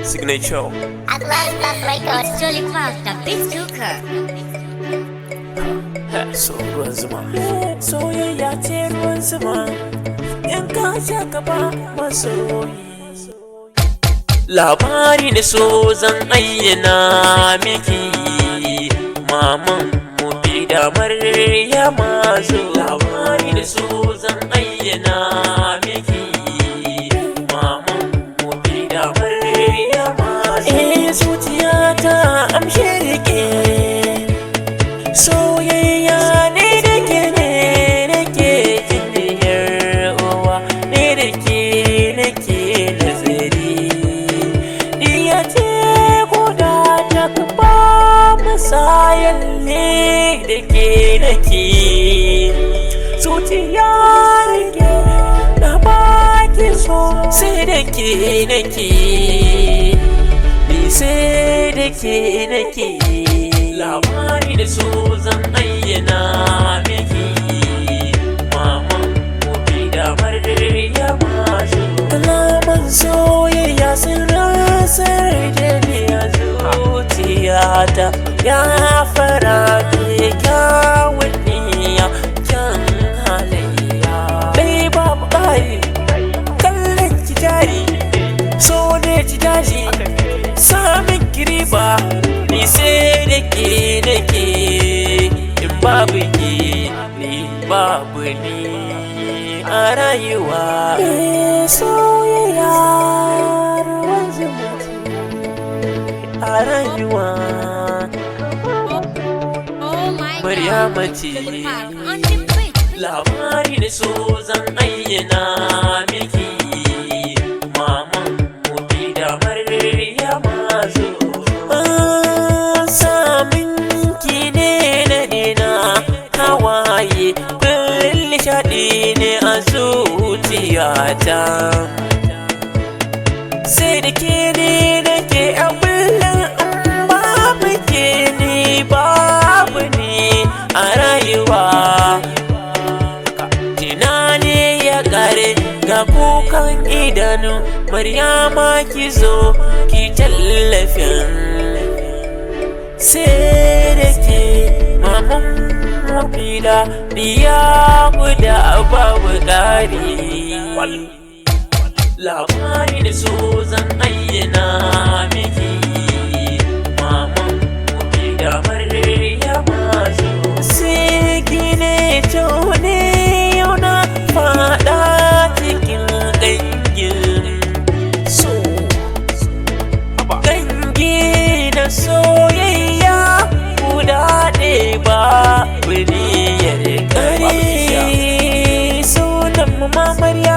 Signature. Atlas Plus Records. Jolly Cloud, the beat cooker. So ruwan zuma. Soyayya ce ruwan zuma. In ka sha ka ba masoyi. Labari na so zan ayyana miki. Maman mu bi da Maryama zo. Labari na so zan ayyana miki. Maman mu bi da Maryama zo. Zuciya ta amshe rike. Soyayya ne da ke ne nake jiniyar uwa ne da ke nake nazari. Diya ce guda ta ba masayan ne da ke nake. Zuciya rike na baki so sai da ke nake. Ni sai da ke nake. Labari da so zan ayyana miki. Maman gobe da Maryama zo. Kalaman soyayya sun rasar da ni a zuciyata. Ya fara ke kyawun niyya kyan halayya. Bai babu ƙari kallon ki jari. So ne ci daji samun kiriba. Ni sai da ke nake, in babu ke ni babu ni a rayuwa. Soyayya ruwan zuma a rayuwa. Oh my Maryama God. ce. Jolly Cloud on the beat. Labari da so zan ayyana miki. Maman mu bi da Maryama zo. Hawaye kullum nishaɗi ne a zuciyata. Sai da ke ne nake a kullum in babu ke ni babu ni a rayuwa. Tunani ya ƙare ga kukan idanu. Maryama ki zo ki tallafin. Sai da ke maman mafila biya guda babu ƙari. Labari da so zan ayyana miki. Maman gobe da Maryama zo. Sai gine tone yau na faɗa cikin gangin so. Gangi na soyayya guda ɗaya ba. Sunan mama Maryama